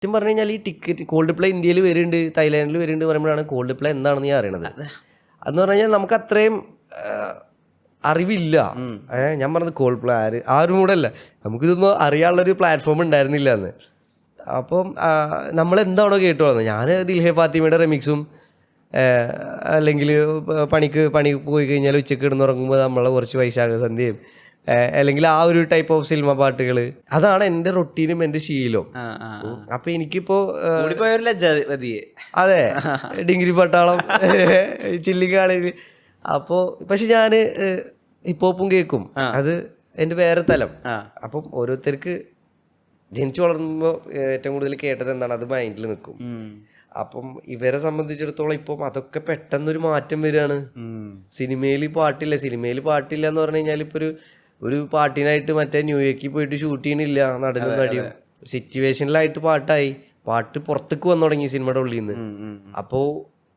സത്യം പറഞ്ഞു കഴിഞ്ഞാൽ ഈ ടിക്കറ്റ് കോൾഡ് പ്ലേ ഇന്ത്യയിൽ വരുന്നുണ്ട്, തായ്ലാൻഡിൽ വരുന്നുണ്ട് പറയുമ്പോഴാണ് കോൾഡ് പ്ലേ എന്താണെന്ന് ഞാൻ അറിയണത്. അതെന്ന് പറഞ്ഞു കഴിഞ്ഞാൽ നമുക്ക് അത്രയും അറിവില്ല. ഞാൻ പറഞ്ഞത് കോൾഡ് പ്ലേ ആരും കൂടെ അല്ല, നമുക്കിതൊന്നും അറിയാനുള്ളൊരു പ്ലാറ്റ്ഫോം ഉണ്ടായിരുന്നില്ല എന്ന്. അപ്പം നമ്മളെന്താണോ കേട്ടു വളർന്നത്, ഞാൻ ദിൽഹെ ഫാത്തിമയുടെ റെമിക്സും അല്ലെങ്കിൽ പണി പോയി കഴിഞ്ഞാൽ ഉച്ചയ്ക്ക് കിടന്നുറങ്ങുമ്പോൾ നമ്മളെ കുറച്ച് വൈശാഖ സന്ധ്യയും അല്ലെങ്കിൽ ആ ഒരു ടൈപ്പ് ഓഫ് സിനിമ പാട്ടുകൾ, അതാണ് എൻ്റെ റൊട്ടീനും എൻ്റെ ശീലവും. അപ്പൊ എനിക്കിപ്പോ അതെ ഡിഗ്രി പട്ടാളം ചില്ലിക്കാണെങ്കിൽ അപ്പോൾ പക്ഷെ ഞാൻ ഹിപ്പോപ്പും കേൾക്കും, അത് എൻ്റെ വേറെ തലം. അപ്പം ഓരോരുത്തർക്ക് ജനിച്ചു വളർന്നുമ്പോൾ ഏറ്റവും കൂടുതൽ കേട്ടത് എന്താണ്, അത് മൈൻഡിൽ നിൽക്കും. അപ്പം ഇവരെ സംബന്ധിച്ചിടത്തോളം ഇപ്പം അതൊക്കെ പെട്ടെന്നൊരു മാറ്റം വരികയാണ്. സിനിമയിൽ പാട്ടില്ല എന്ന് പറഞ്ഞു കഴിഞ്ഞാൽ ഇപ്പോൾ ഒരു പാട്ടിനായിട്ട് മറ്റേ ന്യൂയോർക്കിൽ പോയിട്ട് ഷൂട്ട് ചെയ്യണില്ല നടനും നടിയും, സിറ്റുവേഷനിലായിട്ട് പാട്ട് പുറത്തേക്ക് വന്നു തുടങ്ങി സിനിമയുടെ ഉള്ളിൽ നിന്ന്. അപ്പോൾ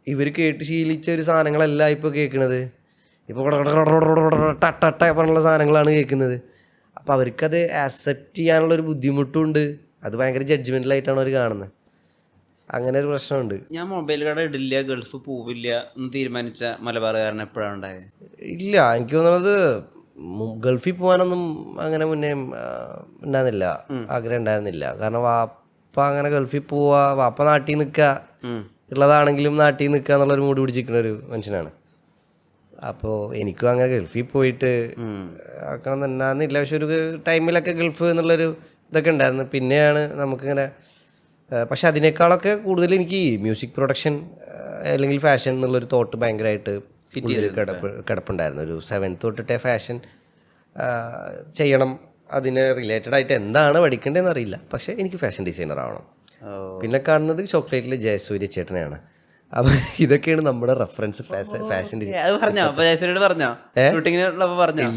ഇവർ കേട്ട് ശീലിച്ച ഒരു സാധനങ്ങളല്ല ഇപ്പോൾ കേൾക്കുന്നത്, ഇപ്പോൾ ടട്ട പറഞ്ഞുള്ള സാധനങ്ങളാണ് കേൾക്കുന്നത്. അപ്പോൾ അവർക്കത് ആക്സെപ്റ്റ് ചെയ്യാനുള്ളൊരു ബുദ്ധിമുട്ടുണ്ട്. അത് ഭയങ്കര ജഡ്ജ്മെന്റലായിട്ടാണ് അവർ കാണുന്നത്. അങ്ങനെ ഒരു പ്രശ്നമുണ്ട്. ഞാൻ മൊബൈൽ കട ഇടില്ല, ഗൾഫ് പോവില്ല എന്ന് തീരുമാനിച്ച മലബാറുകാരൻ എപ്പോഴാണ് ഉണ്ടായത്? ഇല്ല, എനിക്ക് തോന്നുന്നത് ഗൾഫിൽ പോകാനൊന്നും അങ്ങനെ മുന്നേ ഉണ്ടായിരുന്നില്ല, ആഗ്രഹം ഉണ്ടായിരുന്നില്ല. കാരണം വാപ്പ അങ്ങനെ ഗൾഫിൽ പോവാ, വാപ്പ നാട്ടിൽ നിൽക്കുക, ഉള്ളതാണെങ്കിലും നാട്ടിൽ നിൽക്കുക എന്നുള്ളൊരു മൂഡ് പിടിച്ചിരിക്കുന്ന ഒരു മനുഷ്യനാണ്. അപ്പോൾ എനിക്കും അങ്ങനെ ഗൾഫിൽ പോയിട്ട് ആക്കണം എന്നുണ്ടായിരുന്നില്ല. പക്ഷെ ഒരു ടൈമിലൊക്കെ ഗൾഫ് എന്നുള്ളൊരു ഇതൊക്കെ ഉണ്ടായിരുന്നു. പിന്നെയാണ് നമുക്കിങ്ങനെ, പക്ഷെ അതിനേക്കാളൊക്കെ കൂടുതൽ എനിക്ക് മ്യൂസിക് പ്രൊഡക്ഷൻ അല്ലെങ്കിൽ ഫാഷൻ എന്നുള്ളൊരു തോട്ട് ഭയങ്കരമായിട്ട് കിടപ്പുണ്ടായിരുന്നു. ഒരു 7th തൊട്ടിട്ടേ ഫാഷൻ ചെയ്യണം, അതിന് റിലേറ്റഡ് ആയിട്ട് എന്താണ് പഠിക്കേണ്ടതെന്ന് അറിയില്ല, പക്ഷേ എനിക്ക് ഫാഷൻ ഡിസൈനർ ആവണം. പിന്നെ കാണുന്നത് ചോക്ലേറ്റിലെ ജയസൂര്യ ചേട്ടനെയാണ്. അപ്പൊ ഇതൊക്കെയാണ് നമ്മുടെ റെഫറൻസ് ഫാഷൻ ഡിസൈൻ.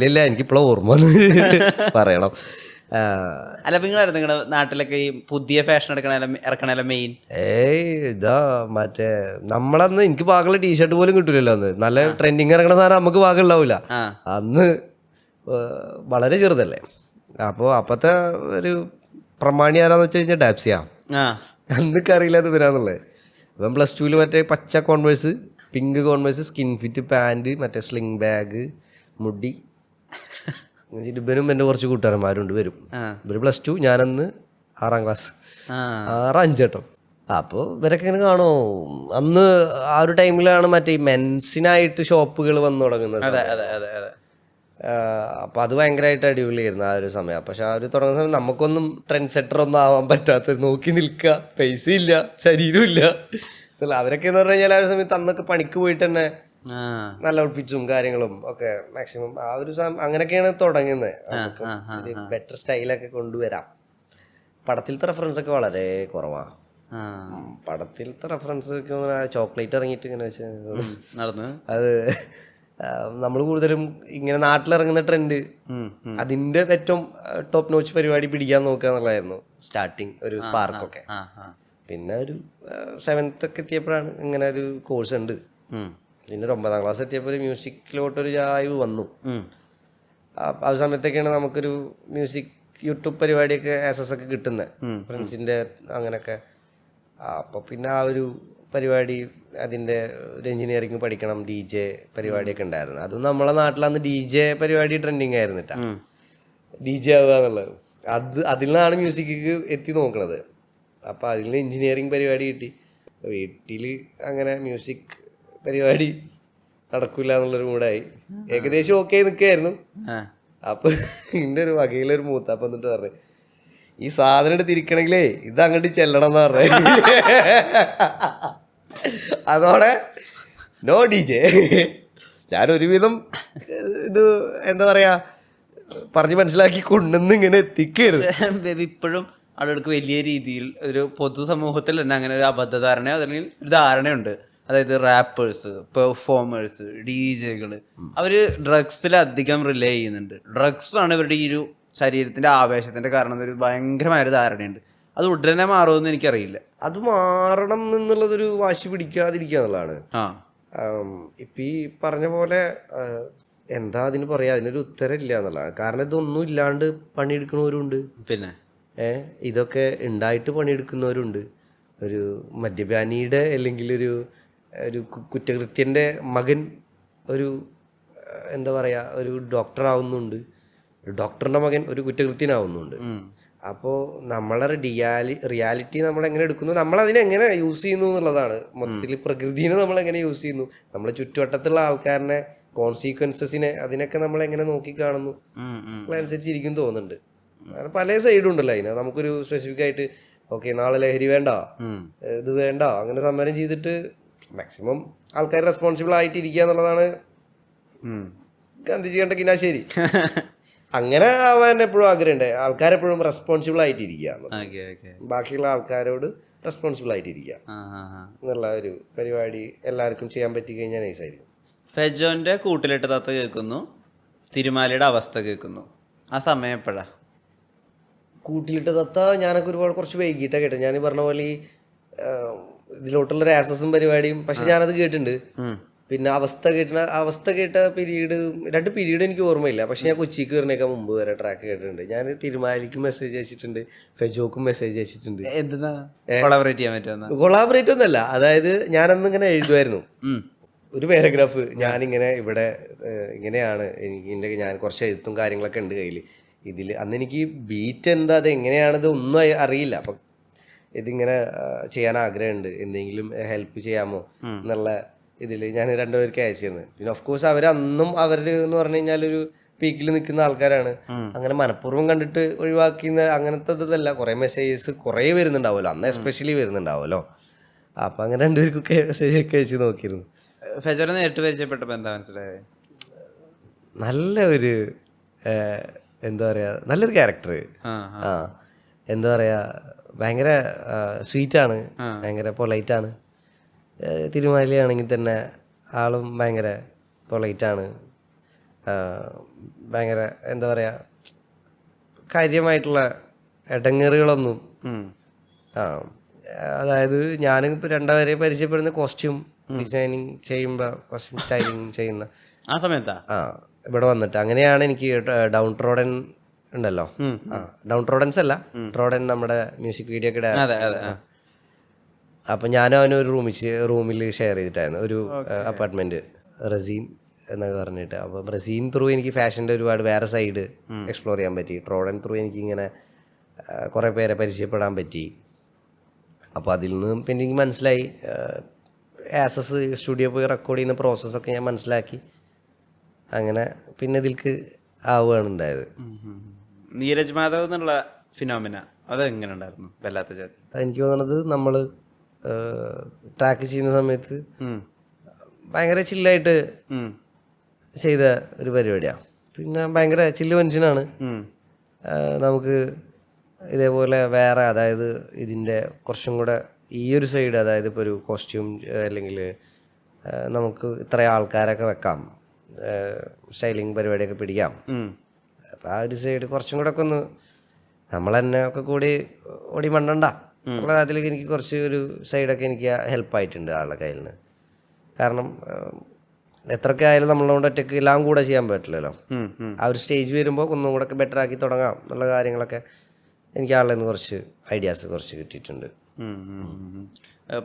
ഇല്ല, എനിക്കിപ്പോഴും ഓർമ്മ പറയണം. അല്ല, നിങ്ങളായിരുന്നു നിങ്ങളുടെ നാട്ടിലൊക്കെ ഈ പുതിയ ഫാഷൻ ഇറക്കണ മെയിൻ? ഇതാ മറ്റേ നമ്മളന്ന് എനിക്ക് പാകമുള്ള ടീഷർട്ട് പോലും കിട്ടൂലല്ലോ അന്ന്. നല്ല ട്രെൻഡിങ് ഇറങ്ങണ സാധനം നമുക്ക് പാകം ഉണ്ടാവില്ല അന്ന്, വളരെ ചെറുതല്ലേ. അപ്പോൾ അപ്പത്തെ ഒരു പ്രമാണി ആരാന്ന് വെച്ച് കഴിഞ്ഞാൽ ഡാപ്സിയാ. അന്നൊക്കെ അറിയില്ല അത് വരാന്നുള്ളത്. അപ്പം +2 മറ്റേ പച്ച converse, pink converse, skin fit pant, മറ്റേ സ്ലിംഗ് ബാഗ്, മുടി. ഇവനും എൻ്റെ കുറച്ച് കൂട്ടുകാരന്മാരുണ്ട് വരും. ഇവർ +2, ഞാനന്ന് 6ാം ക്ലാസ്, 6-5 കേട്ടോ. അപ്പോൾ ഇവരൊക്കെ ഇങ്ങനെ കാണുമോ. അന്ന് ആ ഒരു ടൈമിലാണ് മറ്റേ മെൻസിനായിട്ട് ഷോപ്പുകൾ വന്നു തുടങ്ങുന്നത്. അപ്പോൾ അത് ഭയങ്കരമായിട്ട് അടിപൊളിയായിരുന്നു ആ ഒരു സമയം. പക്ഷെ ആ ഒരു തുടങ്ങുന്ന സമയം നമുക്കൊന്നും ട്രെൻഡ് സെറ്റർ ഒന്നും ആവാൻ പറ്റാത്ത, നോക്കി നിൽക്കുക, പൈസ ഇല്ല, ശരീരമില്ല. അവരൊക്കെ എന്ന് പറഞ്ഞു കഴിഞ്ഞാൽ ആ ഒരു സമയത്ത് അന്നൊക്കെ പണിക്ക് പോയിട്ട് തന്നെ നല്ല ഔട്ട്ഫിറ്റ്സും കാര്യങ്ങളും ഒക്കെ മാക്സിമം ആ ഒരു അങ്ങനെയൊക്കെയാണ് തുടങ്ങുന്നത്. ഒരു ബെറ്റർ സ്റ്റൈലൊക്കെ കൊണ്ടുവരാം. പടത്തിലത്തെ റെഫറൻസ് ഒക്കെ വളരെ കുറവാണ്. പടത്തിലത്തെ റെഫറൻസ് ചോക്ലേറ്റ് ഇറങ്ങിയിട്ട് ഇങ്ങനെ വെച്ചാൽ അത് നമ്മൾ കൂടുതലും ഇങ്ങനെ നാട്ടിലിറങ്ങുന്ന ട്രെൻഡ്, അതിന്റെ ഏറ്റവും ടോപ്പ് നോച്ച് പരിപാടി പിടിക്കാൻ നോക്കുക എന്നുള്ളതായിരുന്നു സ്റ്റാർട്ടിങ് ഒരു സ്പാർക്കൊക്കെ. പിന്നെ ഒരു 7th ഒക്കെ എത്തിയപ്പോഴാണ് ഇങ്ങനെ ഒരു കോഴ്സ് ഉണ്ട്. പിന്നെ ഒരു 9ാം ക്ലാസ് എത്തിയപ്പോൾ ഒരു മ്യൂസിക്കിലോട്ടൊരു ചായ്വ് വന്നു. ആ സമയത്തൊക്കെയാണ് നമുക്കൊരു മ്യൂസിക് യൂട്യൂബ് പരിപാടിയൊക്കെ ആക്സസ് ഒക്കെ കിട്ടുന്നത്, ഫ്രണ്ട്സിൻ്റെ അങ്ങനെയൊക്കെ. അപ്പോൾ പിന്നെ ആ ഒരു പരിപാടി, അതിൻ്റെ ഒരു എൻജിനീയറിംഗ് പഠിക്കണം, DJ പരിപാടിയൊക്കെ ഉണ്ടായിരുന്നു. അതും നമ്മളെ നാട്ടിലന്ന് DJ പരിപാടി ട്രെൻഡിങ് ആയിരുന്നിട്ടാ, DJ ആവുക എന്നുള്ളത്. അതിൽ നിന്നാണ് മ്യൂസിക്ക് എത്തി നോക്കണത്. അപ്പോൾ അതിൽ നിന്ന് എൻജിനീയറിംഗ് പരിപാടി കിട്ടി. വീട്ടിൽ അങ്ങനെ മ്യൂസിക് പരിപാടി നടക്കില്ല എന്നുള്ളൊരു മൂടായി. ഏകദേശം ഓക്കെ നിൽക്കുകയായിരുന്നു. അപ്പൊ എൻ്റെ ഒരു വകയിലൊരു മൂത്താപ്പം എന്നിട്ട് പറഞ്ഞു, ഈ സാധനം എടുത്ത് തിരിക്കണമെങ്കിലേ ഇത് അങ്ങോട്ട് ചെല്ലണം എന്ന് പറഞ്ഞു. അതോടെ നോ DJ. ഞാനൊരുവിധം ഇത് എന്താ പറയാ പറഞ്ഞ് മനസ്സിലാക്കി കൊണ്ടുവന്ന് ഇങ്ങനെ എത്തിക്കരുത്. ഇപ്പോഴും ആളുകൾക്ക് വലിയ രീതിയിൽ ഒരു പൊതുസമൂഹത്തിൽ തന്നെ അങ്ങനെ ഒരു അബദ്ധധാരണയോ അല്ലെങ്കിൽ ഒരു ധാരണയുണ്ട്. അതായത് റാപ്പേഴ്സ്, പെർഫോമേഴ്സ്, DJകൾ അവർ ഡ്രഗ്സിലധികം റിലേ ചെയ്യുന്നുണ്ട്. ഡ്രഗ്സാണ് ഇവരുടെ ഈ ഒരു ശരീരത്തിൻ്റെ ആവേശത്തിൻ്റെ കാരണം ഒരു ഭയങ്കരമായൊരു ധാരണയുണ്ട്. അത് ഉടനെ മാറുമെന്ന് എനിക്കറിയില്ല. അത് മാറണം എന്നുള്ളതൊരു വാശി പിടിക്കാതിരിക്കുക എന്നുള്ളതാണ്. ഇപ്പം ഈ പറഞ്ഞ പോലെ എന്താ അതിന് പറയാ, അതിനൊരു ഉത്തരം ഇല്ല എന്നുള്ളതാണ്. കാരണം ഇതൊന്നും ഇല്ലാണ്ട് പണിയെടുക്കണവരുണ്ട്. പിന്നെ ഇതൊക്കെ ഉണ്ടായിട്ട് പണിയെടുക്കുന്നവരുണ്ട്. ഒരു മദ്യപാനിയുടെ അല്ലെങ്കിൽ ഒരു കുറ്റകൃത്യൻ്റെ മകൻ ഒരു എന്താ പറയുക ഒരു ഡോക്ടറാവുന്നുണ്ട്, ഒരു ഡോക്ടറിൻ്റെ മകൻ ഒരു കുറ്റകൃത്യനാവുന്നുണ്ട്. അപ്പോൾ നമ്മളെ റിയാലിറ്റി നമ്മളെങ്ങനെ എടുക്കുന്നു, നമ്മളതിനെങ്ങനെ യൂസ് ചെയ്യുന്നു എന്നുള്ളതാണ് മൊത്തത്തിൽ. പ്രകൃതിനെ നമ്മളെങ്ങനെ യൂസ് ചെയ്യുന്നു, നമ്മളെ ചുറ്റുവട്ടത്തുള്ള ആൾക്കാരനെ കോൺസിക്വൻസസിനെ അതിനൊക്കെ നമ്മളെങ്ങനെ നോക്കിക്കാണുന്നു അതനുസരിച്ചിരിക്കും തോന്നുന്നുണ്ട്. അങ്ങനെ പല സൈഡും ഉണ്ടല്ലോ അതിന്. നമുക്കൊരു സ്പെസിഫിക് ആയിട്ട് ഓക്കെ നാളെ ലഹരി വേണ്ട, ഇത് വേണ്ട, അങ്ങനെ സമരം ചെയ്തിട്ട് മാക്സിമം ആൾക്കാർ റെസ്പോൺസിബിൾ ആയിട്ടിരിക്കുക എന്നുള്ളതാണ് ഗാന്ധിജി കണ്ട കിനാശേരി. അങ്ങനെ ആവാൻ എപ്പോഴും ആഗ്രഹമുണ്ട്. ആൾക്കാരെപ്പോഴും റെസ്പോൺസിബിൾ ആയിട്ടിരിക്കുക, ബാക്കിയുള്ള ആൾക്കാരോട് റെസ്പോൺസിബിൾ ആയിട്ടിരിക്കുക എന്നുള്ള ഒരു പരിപാടി എല്ലാവർക്കും ചെയ്യാൻ പറ്റി കഴിഞ്ഞാൽ നൈസായിരിക്കും. ഫെജോന്റെ കൂട്ടിലിട്ട് തത്ത കേൾക്കുന്നു, തിരുമാലിയുടെ അവസ്ഥ കേൾക്കുന്നു. ആ സമയം എപ്പോഴാ? കൂട്ടിലിട്ട് തത്ത ഞാനൊക്കെ ഒരുപാട് കുറച്ച് വൈകിട്ടാണ് കേട്ടത്. ഞാൻ പറഞ്ഞ പോലെ ഈ ഇതിലോട്ടുള്ളൊരു ആക്സസും പരിപാടിയും, പക്ഷെ ഞാനത് കേട്ടിട്ടുണ്ട്. പിന്നെ അവസ്ഥ കേട്ട പീരീഡ് 2 പീരീഡ് എനിക്ക് ഓർമ്മയില്ല. പക്ഷെ ഞാൻ കൊച്ചിക്ക് വരുന്നേക്കാൾ മുമ്പ് വരെ ട്രാക്ക് കേട്ടിട്ടുണ്ട്. ഞാൻ തിരുമാലിക്കും മെസ്സേജ് അയച്ചിട്ടുണ്ട്, ഫെജോക്കും മെസ്സേജ് അയച്ചിട്ടുണ്ട്. കൊളാബറേറ്റ് ഒന്നല്ല, അതായത് ഞാനന്ന് ഇങ്ങനെ എഴുതുമായിരുന്നു ഒരു പാരഗ്രാഫ്. ഞാനിങ്ങനെ ഇവിടെ ഇങ്ങനെയാണ് ഞാൻ കുറച്ച് എഴുത്തും കാര്യങ്ങളൊക്കെ ഉണ്ട് കയ്യിൽ. ഇതിൽ അന്ന് എനിക്ക് ബീറ്റ് എന്താ അത് എങ്ങനെയാണത് ഒന്നും അറിയില്ല. അപ്പം ഇതിങ്ങനെ ചെയ്യാൻ ആഗ്രഹമുണ്ട്, എന്തെങ്കിലും ഹെൽപ്പ് ചെയ്യാമോ എന്നുള്ള ഇതിൽ ഞാൻ 2 പേർക്ക് അയച്ചിരുന്നു. പിന്നെ ഓഫ് കോഴ്സ് അവരന്നും എന്ന് പറഞ്ഞു കഴിഞ്ഞാൽ ഒരു പീക്കിൽ നിൽക്കുന്ന ആൾക്കാരാണ്. അങ്ങനെ മനഃപൂർവ്വം കണ്ടിട്ട് ഒഴിവാക്കുന്ന അങ്ങനത്തെ ഇതല്ല. കുറേ മെസ്സേജസ് കുറേ വരുന്നുണ്ടാവുമല്ലോ, അന്ന് എസ്പെഷ്യലി വരുന്നുണ്ടാവുമല്ലോ. അപ്പം അങ്ങനെ 2 പേർക്കൊക്കെ മെസ്സേജ് ഒക്കെ അയച്ച് നോക്കിയിരുന്നു. ഫെജോനെ നേരിട്ട് പരിചയപ്പെട്ടപ്പോൾ എന്താ മനസ്സിലായത്? നല്ല ഒരു എന്താ പറയുക, നല്ലൊരു ക്യാരക്ടർ. എന്താ പറയുക, ഭയങ്കര സ്വീറ്റാണ്, ഭയങ്കര പൊളൈറ്റാണ്. തിരുമാലിയാണെങ്കിൽ തന്നെ ആളും ഭയങ്കര പൊളൈറ്റാണ്. ഭയങ്കര എന്താ പറയുക, കാര്യമായിട്ടുള്ള ഇടങ്ങേറുകളൊന്നും. അതായത് ഞാനിപ്പോൾ 2 പേരെ പരിചയപ്പെടുന്ന കോസ്റ്റ്യൂം ഡിസൈനിങ് ചെയ്യുമ്പോൾ, കോസ്റ്റ്യൂം സ്റ്റൈലിങ് ചെയ്യുന്ന ആ സമയത്താ ഇവിടെ വന്നിട്ട് അങ്ങനെയാണ് എനിക്ക് ഡൗൺ ട്രോഡൻ ഉണ്ടല്ലോ, ഡൗൺ ട്രോഡൻസ് അല്ല ട്രോഡൻ നമ്മുടെ മ്യൂസിക് വീഡിയോ ഒക്കെ. അപ്പം ഞാനും അവനും ഒരു റൂമിൽ ഷെയർ ചെയ്തിട്ടായിരുന്നു ഒരു അപ്പാർട്ട്മെന്റ്, റസീൻ എന്നൊക്കെ പറഞ്ഞിട്ട്. അപ്പോൾ റസീൻ ത്രൂ എനിക്ക് ഫാഷൻ്റെ ഒരുപാട് വേറെ സൈഡ് എക്സ്പ്ലോർ ചെയ്യാൻ പറ്റി. ട്രോഡൻ ത്രൂ എനിക്ക് ഇങ്ങനെ കുറേ പേരെ പരിചയപ്പെടാൻ പറ്റി. അപ്പോൾ അതിൽ നിന്ന് പിന്നെ എനിക്ക് മനസ്സിലായി ആസസ് സ്റ്റുഡിയോ പോയി റെക്കോർഡ് ചെയ്യുന്ന പ്രോസസ്സൊക്കെ ഞാൻ മനസ്സിലാക്കി. അങ്ങനെ പിന്നെ ഇതിൽക്ക് ആവുകയാണ് ഉണ്ടായത്. നീരജ് മാധവ് എന്നുള്ള ഫിനോമിന അതെങ്ങനെ ഉണ്ടായിരുന്നു? വല്ലാത്ത ജാതി. എനിക്ക് തോന്നുന്നത് നമ്മൾ ട്രാക്ക് ചെയ്യുന്ന സമയത്ത് ഭയങ്കര ചില്ലായിട്ട് ചെയ്ത ഒരു പരിപാടിയാണ്. പിന്നെ ഭയങ്കര ചില്ല് മനുഷ്യനാണ്. നമുക്ക് ഇതേപോലെ വേറെ, അതായത് ഇതിൻ്റെ കുറച്ചും കൂടെ ഈ ഒരു സൈഡ്, അതായത് ഇപ്പോൾ ഒരു കോസ്റ്റ്യൂം അല്ലെങ്കിൽ നമുക്ക് ഇത്ര ആൾക്കാരൊക്കെ വെക്കാം, സ്റ്റൈലിങ് പരിപാടിയൊക്കെ പിടിക്കാം. അപ്പം ആ ഒരു സൈഡ് കുറച്ചും കൂടെ ഒക്കെ ഒന്ന് നമ്മൾ തന്നെ ഒക്കെ കൂടി ഓടി മണ്ടണ്ട ഉള്ള കാര്യത്തിലേക്ക് എനിക്ക് കുറച്ച് ഒരു സൈഡൊക്കെ എനിക്ക് ഹെൽപ്പായിട്ടുണ്ട് ആളുടെ കയ്യിൽ നിന്ന്. കാരണം എത്രയൊക്കെ ആയാലും നമ്മളോട് ഒറ്റയ്ക്ക് എല്ലാം കൂടെ ചെയ്യാൻ പറ്റില്ലല്ലോ. ആ ഒരു സ്റ്റേജ് വരുമ്പോൾ ഒന്നും കൂടെ ഒക്കെ ബെറ്റർ ആക്കി തുടങ്ങാം എന്നുള്ള കാര്യങ്ങളൊക്കെ എനിക്ക് ആളുടെ നിന്ന് കുറച്ച് ഐഡിയാസ് കുറച്ച് കിട്ടിയിട്ടുണ്ട്.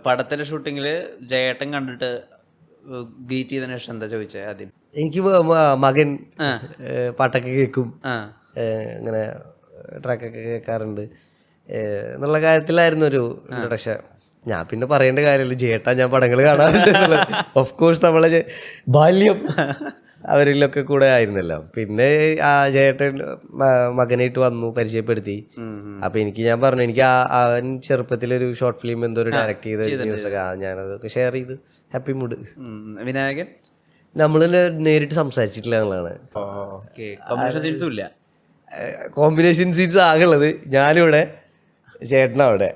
പടത്തിലെ ഷൂട്ടിങ്ങിൽ ജയേട്ടൻ കണ്ടിട്ട് ഗീറ്റ് ചെയ്തതിനു ശേഷം എന്താ ചോദിച്ചത് ആദ്യം? എനിക്ക് മകൻ പാട്ടൊക്കെ കേൾക്കും, അങ്ങനെ ട്രാക്കൊക്കെ കേൾക്കാറുണ്ട് എന്നുള്ള കാര്യത്തിലായിരുന്നു ഒരു ഇൻട്രൊഡക്ഷൻ. ഞാൻ പിന്നെ പറയേണ്ട കാര്യമില്ല, ജേട്ടാ ഞാൻ പടങ്ങൾ കാണാറുണ്ട്. ഓഫ് കോഴ്സ് നമ്മളെ ബാല്യം അവരിലൊക്കെ കൂടെ ആയിരുന്നല്ലോ. പിന്നെ ആ ചേട്ടൻ മകനായിട്ട് വന്നു, പരിചയപ്പെടുത്തി. അപ്പൊ ഞാൻ പറഞ്ഞു എനിക്ക് അവൻ ചെറുപ്പത്തിലൊരു ഷോർട്ട് ഫിലിം എന്തോ ഒരു ഡയറക്ട് ചെയ്ത ന്യൂസൊക്കെ ഞാനതൊക്കെ ഷെയർ ചെയ്തു. Happy mood. വിനായകൻ നമ്മള് നേരിട്ട് സംസാരിച്ചിട്ടില്ല എന്നുള്ളതാണ്. കോമ്പിനേഷൻ സീൻസ് ആകുള്ളത് ഞാനിവിടെ, ചേട്ടനവിടെ.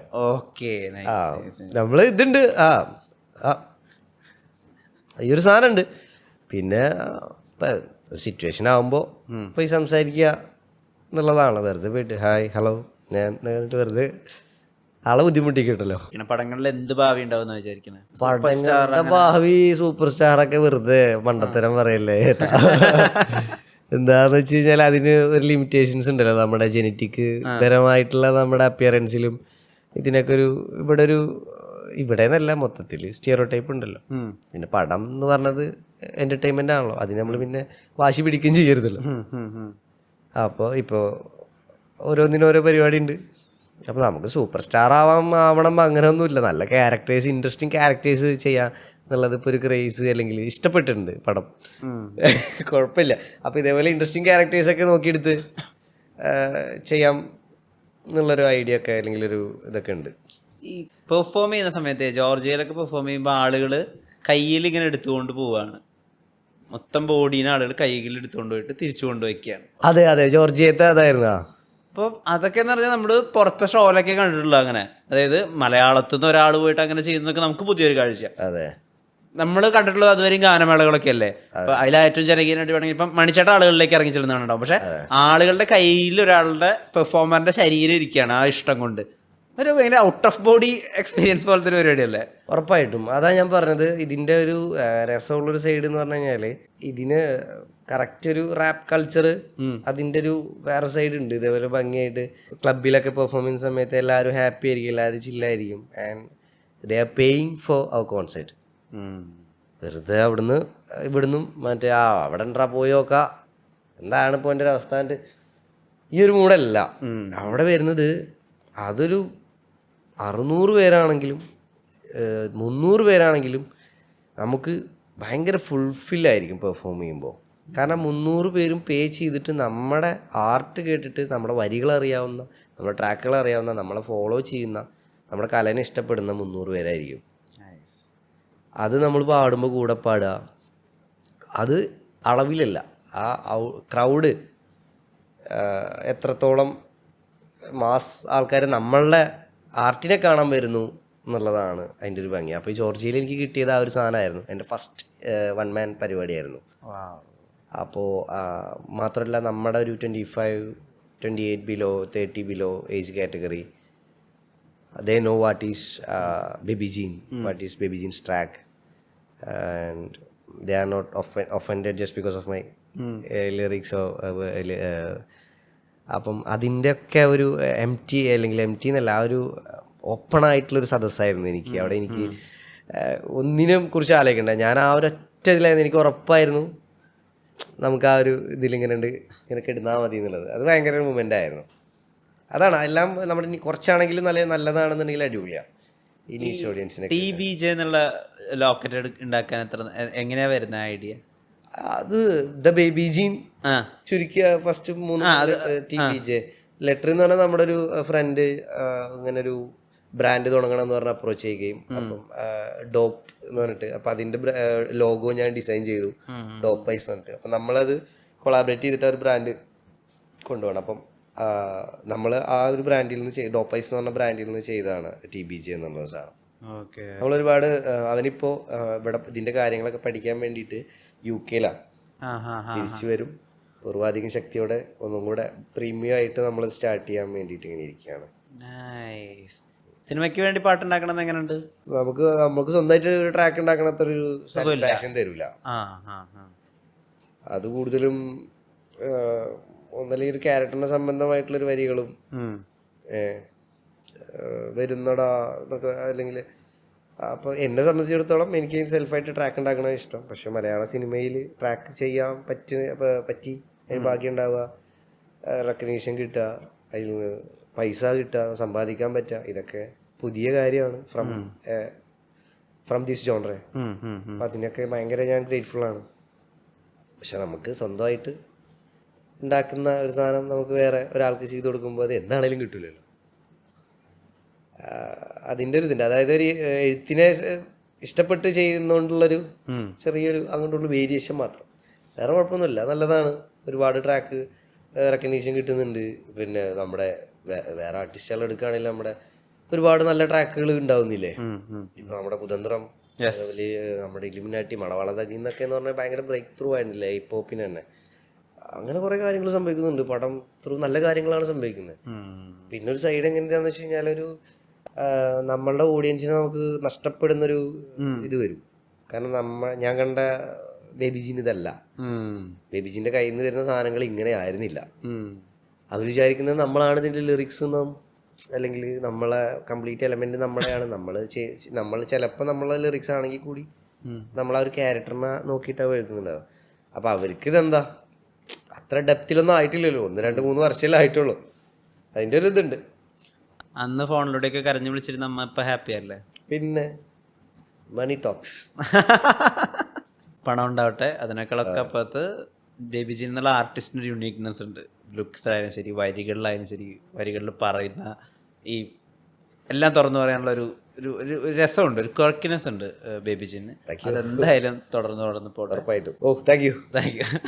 നമ്മള് ഇതുണ്ട്, ഈ ഒരു സാധനം ഉണ്ട്. പിന്നെ ഒരു സിറ്റുവേഷൻ ആകുമ്പോൾ പോയി സംസാരിക്കുക എന്നുള്ളതാണ്. വെറുതെ പോയിട്ട് ഹായ് ഹലോ ഞാൻ വെറുതെ ആളെ ബുദ്ധിമുട്ടിക്കിട്ടല്ലോ. പടങ്ങളിൽ എന്ത് ഭാവി ഉണ്ടാവും വിചാരിക്കുന്നത്? പടങ്ങളുടെ ഭാവി സൂപ്പർ സ്റ്റാറൊക്കെ വെറുതെ മണ്ടത്തരം പറയല്ലേ ചേട്ടാ. എന്താന്ന് വെച്ച് കഴിഞ്ഞാൽ അതിന് ഒരു ലിമിറ്റേഷൻസ് ഉണ്ടല്ലോ, നമ്മുടെ ജനറ്റിക് പരമായിട്ടുള്ള നമ്മുടെ അപ്പിയറൻസിലും ഇതിനൊക്കെ ഇവിടെ നിന്നല്ല മൊത്തത്തിൽ സ്റ്റിയറോ ടൈപ്പ് ഉണ്ടല്ലോ. പിന്നെ പടം എന്ന് പറഞ്ഞത് എന്റർടൈൻമെന്റ് ആണല്ലോ, അതിന് നമ്മൾ പിന്നെ വാശി പിടിക്കുകയും ചെയ്യരുതല്ലോ. അപ്പോൾ ഇപ്പോൾ ഓരോന്നിനും ഓരോ പരിപാടി ഉണ്ട്. അപ്പോൾ നമുക്ക് സൂപ്പർ സ്റ്റാർ ആവണം അങ്ങനെ ഒന്നുമില്ല. നല്ല ക്യാരക്ടേഴ്സ്, ഇൻട്രസ്റ്റിംഗ് ക്യാരക്ടേഴ്സ് ചെയ്യാം എന്നുള്ളത് ഇപ്പോൾ ഒരു ക്രേസ് അല്ലെങ്കിൽ ഇഷ്ടപ്പെട്ടിട്ടുണ്ട് പടം. കുഴപ്പമില്ല. അപ്പോൾ ഇതേപോലെ ഇൻട്രസ്റ്റിംഗ് ക്യാരക്ടേഴ്സൊക്കെ നോക്കിയെടുത്ത് ചെയ്യാം എന്നുള്ളൊരു ഐഡിയ ഒക്കെ അല്ലെങ്കിൽ ഒരു ഇതൊക്കെ ഉണ്ട്. ഈ പെർഫോം ചെയ്യുന്ന സമയത്ത് ജോർജിയയിലൊക്കെ പെർഫോം ചെയ്യുമ്പോൾ ആളുകൾ കയ്യിൽ ഇങ്ങനെ എടുത്തുകൊണ്ട് പോവുകയാണ്, മൊത്തം ബോഡീനെ ആളുകൾ കൈകളിൽ എടുത്തുകൊണ്ട് പോയിട്ട് തിരിച്ചു കൊണ്ടുവയ്ക്കുകയാണ്. അതെ ജോർജിയത്തെ അതായിരുന്നു. അപ്പോൾ അതൊക്കെ എന്ന് പറഞ്ഞാൽ നമ്മൾ പുറത്തെ ഷോയിലൊക്കെ കണ്ടിട്ടുള്ളൂ അങ്ങനെ. അതായത് മലയാളത്തിൽ നിന്ന് ഒരാൾ പോയിട്ട് അങ്ങനെ ചെയ്യുന്നതൊക്കെ നമുക്ക് പുതിയൊരു കാഴ്ച. അതെ, നമ്മൾ കണ്ടിട്ടുള്ളത് അതുവരെയും ഗാനമേളകളൊക്കെ അല്ലേ. അപ്പൊ അതിൽ ഏറ്റവും ജനകീയനായിട്ട് വേണമെങ്കിൽ ഇപ്പം മണിച്ചേട്ട ആളുകളിലേക്ക് ഇറങ്ങി ചെല്ലുന്നുണ്ടാവും. പക്ഷെ ആളുകളുടെ കയ്യിൽ ഒരാളുടെ പെർഫോമറിന്റെ ശരീരം ഇരിക്കുകയാണ് ആ ഇഷ്ടം കൊണ്ട്. ഒരു ഭയങ്കര ഔട്ട് ഓഫ് ബോഡി എക്സ്പീരിയൻസ് പോലത്തെ ഒരു പരിപാടിയല്ലേ. ഉറപ്പായിട്ടും. അതാ ഞാൻ പറഞ്ഞത്, ഇതിൻ്റെ ഒരു രസമുള്ളൊരു സൈഡ് എന്ന് പറഞ്ഞു കഴിഞ്ഞാൽ ഇതിന് കറക്റ്റ് ഒരു റാപ്പ് കൾച്ചർ, അതിൻ്റെ ഒരു വേറെ സൈഡ് ഉണ്ട്. ഇതേപോലെ ഭംഗിയായിട്ട് ക്ലബിലൊക്കെ പെർഫോം ചെയ്യുന്ന സമയത്ത് എല്ലാവരും ഹാപ്പി ആയിരിക്കും, എല്ലാവരും ചില്ലായിരിക്കും. And they are paying for our concert. വെറുതെ ഇവിടുന്നും മറ്റേ അവിടെ ഉണ്ടാ പോയി നോക്കാം എന്താണ് ഇപ്പോൾ എൻ്റെ ഒരു അവസ്ഥ. ഈ ഒരു മൂടല്ല അവിടെ വരുന്നത്. അതൊരു 600 പേരാണെങ്കിലും 300 പേരാണെങ്കിലും നമുക്ക് ഭയങ്കര ഫുൾഫില്ലായിരിക്കും പെർഫോം ചെയ്യുമ്പോൾ. കാരണം 300 പേരും പേ ചെയ്തിട്ട് നമ്മുടെ ആർട്ട് കേട്ടിട്ട് നമ്മുടെ വരികൾ അറിയാവുന്ന, നമ്മുടെ ട്രാക്കുകൾ അറിയാവുന്ന, നമ്മളെ ഫോളോ ചെയ്യുന്ന, നമ്മുടെ കലനെ ഇഷ്ടപ്പെടുന്ന 300 പേരായിരിക്കും. അത് നമ്മൾ പാടുമ്പോൾ കൂടെ പാടുക, അത് അളവിലല്ല. ആ ക്രൗഡ് എത്രത്തോളം മാസ് ആൾക്കാർ നമ്മളുടെ ആർട്ടിനെ കാണാൻ വരുന്നു എന്നുള്ളതാണ് അതിൻ്റെ ഒരു ഭംഗി. അപ്പോൾ ഈ ജോർജിയയിൽ എനിക്ക് കിട്ടിയത് ആ ഒരു സാധനമായിരുന്നു. എൻ്റെ ഫസ്റ്റ് 1 മാൻ പരിപാടിയായിരുന്നു. അപ്പോൾ മാത്രമല്ല നമ്മുടെ ഒരു 25, 28 below 30 below age category, they know what is Baby Jean, what is Baby Jean's track, and they are not offended just because of my lyrics or അപ്പം അതിൻ്റെ ഒക്കെ ഒരു എം ടി എന്നല്ല, ആ ഒരു ഓപ്പൺ ആയിട്ടുള്ളൊരു സദസ്സായിരുന്നു എനിക്ക് അവിടെ. എനിക്ക് ഒന്നിനും കുറിച്ച് ആലോചിക്കണ്ട, ഞാൻ ആ ഒരു ഒറ്റ ഇതിലായിരുന്നു. എനിക്ക് ഉറപ്പായിരുന്നു നമുക്ക് ആ ഒരു ഇതിലിങ്ങനെ ഉണ്ട്, ഇങ്ങനെ കിടന്നാൽ മതി എന്നുള്ളത്. അത് ഭയങ്കര ഒരു മൂമെൻ്റ് ആയിരുന്നു. അതാണ് എല്ലാം നമ്മുടെ ഇനി കുറച്ചാണെങ്കിലും നല്ലതാണെന്നുണ്ടെങ്കിൽ അടിപൊളിയാണ് ഈ നീഷ് ഓഡിയൻസിനെ. TBJ എന്നുള്ള ലോക്കറ്റ് ഉണ്ടാക്കാൻ എങ്ങനെയാ വരുന്ന ഐഡിയ? അത് ദ ബേബി ജീൻ ചുരുക്കിയ ഫസ്റ്റ് 3 TBJ. ലെറ്റർ എന്ന് പറഞ്ഞാൽ നമ്മുടെ ഒരു ഫ്രണ്ട് ഇങ്ങനെ ഒരു ബ്രാൻഡ് തുടങ്ങണം എന്ന് പറഞ്ഞ് അപ്രോച്ച് ചെയ്യുകയും, അപ്പം ഡോപ്പ് എന്ന് പറഞ്ഞിട്ട്, അപ്പം അതിൻ്റെ ലോഗോ ഞാൻ ഡിസൈൻ ചെയ്തു, ഡോപ്പ് ഐസ് എന്ന് പറഞ്ഞിട്ട്. അപ്പം നമ്മളത് കൊളാബറേറ്റ് ചെയ്തിട്ട് ഒരു ബ്രാൻഡ് കൊണ്ടുപോകണം. അപ്പം നമ്മൾ ആ ഒരു ബ്രാൻഡിൽ നിന്ന് ഡോപ്പ് ഐസ് എന്ന് പറഞ്ഞ ബ്രാൻഡിൽ നിന്ന് ചെയ്തതാണ് TBJ എന്നുള്ള സാധനം. നമ്മളൊരുപാട് അവനിപ്പോൾ ഇവിടെ ഇതിൻ്റെ കാര്യങ്ങളൊക്കെ പഠിക്കാൻ വേണ്ടിയിട്ട് UK-ലാണ്. തിരിച്ചു വരും പൂർവാധികം ശക്തിയോടെ, ഒന്നും കൂടെ പ്രീമിയം ആയിട്ട് നമ്മൾ സ്റ്റാർട്ട് ചെയ്യാൻ വേണ്ടിയിട്ട് ഇങ്ങനെ ഇരിക്കുകയാണ്. സിനിമയ്ക്ക് വേണ്ടി പാട്ടുണ്ടാക്കണമെന്ന് എങ്ങനെയുണ്ട്? നമുക്ക് സ്വന്തമായിട്ട് ഒരു ട്രാക്ക് ഉണ്ടാക്കണത്തൊരു സാറ്റിസ്ഫാക്ഷൻ തരില്ല. അത് കൂടുതലും ഒന്നല്ലെങ്കിൽ ഒരു ക്യാരക്ടറിന് സംബന്ധമായിട്ടുള്ളൊരു വരികളും വരുന്നടാ എന്നൊക്കെ, അല്ലെങ്കിൽ അപ്പോൾ എന്നെ സംബന്ധിച്ചിടത്തോളം എനിക്ക് സെൽഫായിട്ട് ട്രാക്ക് ഉണ്ടാക്കണത് ഇഷ്ടം. പക്ഷെ മലയാള സിനിമയിൽ ട്രാക്ക് ചെയ്യാൻ പറ്റി അതിന് ഭാഗ്യം ഉണ്ടാവുക, റെക്കഗ്നീഷൻ കിട്ടുക, അതിൽ നിന്ന് പൈസ കിട്ടുക, സമ്പാദിക്കാൻ പറ്റുക, ഇതൊക്കെ പുതിയ കാര്യമാണ് ഫ്രം ദിസ് ജോൺറെ. അപ്പം അതിനൊക്കെ ഭയങ്കര ഞാൻ ഗ്രേറ്റ്ഫുള്ളാണ്. പക്ഷെ നമുക്ക് സ്വന്തമായിട്ട് ഉണ്ടാക്കുന്ന ഒരു സാധനം നമുക്ക് വേറെ ഒരാൾക്ക് ചെയ്ത് കൊടുക്കുമ്പോൾ അത് എന്താണേലും കിട്ടില്ലല്ലോ. അതിൻ്റെ ഒരു ഇതുണ്ട്. അതായത് ഒരു എഴുത്തിനെ ഇഷ്ടപ്പെട്ട് ചെയ്യുന്നതുകൊണ്ടുള്ളൊരു ചെറിയൊരു അങ്ങോട്ടുള്ള വേരിയേഷൻ മാത്രം, വേറെ കുഴപ്പമൊന്നുമില്ല. നല്ലതാണ്. ഒരുപാട് ട്രാക്ക് റെക്കഗ്നീഷൻ കിട്ടുന്നുണ്ട്. പിന്നെ നമ്മുടെ വേറെ ആർട്ടിസ്റ്റുകൾ എടുക്കുകയാണെങ്കിൽ നമ്മുടെ ഒരുപാട് നല്ല ട്രാക്കുകൾ ഉണ്ടാവുന്നില്ലേ. ഇപ്പൊ നമ്മുടെ കുതന്ത്രം, നമ്മുടെ ഇലുമിനാറ്റി, മണവാളതകി എന്നൊക്കെ എന്ന് പറഞ്ഞാൽ ഭയങ്കര ബ്രേക്ക് ത്രൂ ആയിരുന്നില്ലേ ഹിപ്പ് ഹോപ്പിന് തന്നെ. അങ്ങനെ കുറെ കാര്യങ്ങൾ സംഭവിക്കുന്നുണ്ട്. പടം ത്രൂ നല്ല കാര്യങ്ങളാണ് സംഭവിക്കുന്നത്. പിന്നെ ഒരു സൈഡ് എങ്ങനെയാന്ന് വെച്ച് കഴിഞ്ഞാൽ ഒരു നമ്മളുടെ ഓഡിയൻസിനെ നമുക്ക് നഷ്ടപ്പെടുന്നൊരു ഇത് വരും. കാരണം ഞാൻ കണ്ട ബേബിജിന് ഇതല്ല. ഉം. ബേബിജിന്റെ കയ്യിൽ നിന്ന് വരുന്ന സാധനങ്ങൾ ഇങ്ങനെ ആയിരുന്നില്ല. ഉം. അവർ വിചാരിക്കുന്നത് നമ്മളാണ് ഇതിൻ്റെ ലിറിക്സ് എന്നും അല്ലെങ്കിൽ നമ്മളെ കംപ്ലീറ്റ് എലമെന്റ് നമ്മളെയാണ്. നമ്മൾ ചിലപ്പോൾ നമ്മളെ ലിറിക്സ് ആണെങ്കിൽ കൂടി നമ്മൾ ആ ഒരു ക്യാരക്ടറിനെ നോക്കിയിട്ടാണ് എഴുതുന്നുണ്ടാവും. അപ്പം അവർക്ക് ഇതെന്താ അത്ര ഡെപ്തിലൊന്നും ആയിട്ടില്ലല്ലോ, 1, 2, 3 വർഷമല്ലേ ആയിട്ടുള്ളൂ. അതിൻ്റെ ഒരു ഇതുണ്ട്. അന്ന് ഫോണിലൂടെയൊക്കെ കരഞ്ഞു വിളിച്ചിരുന്ന അമ്മ ഇപ്പൊ ഹാപ്പി അല്ലേ? പിന്നെ മണി ടോക്സ്. പണം ഉണ്ടാവട്ടെ. അതിനേക്കാളൊക്കെ അപ്പുറത്ത് ബേബിജി എന്നുള്ള ആർട്ടിസ്റ്റിന് ഒരു യുണീക്നെസ് ഉണ്ട്. ലുക്സിലായാലും ശരി, വരികളിലായാലും ശരി, വരികളിൽ പറയുന്ന ഈ എല്ലാം തുറന്നു പറയാനുള്ള ഒരു ഒരു രസമുണ്ട്, ഒരു ക്വർക്കിനെസ് ഉണ്ട് ബേബിജിന്. അതെന്തായാലും തുടർന്ന് പോട്ടെ. ഉറപ്പായിട്ടും. Thank you.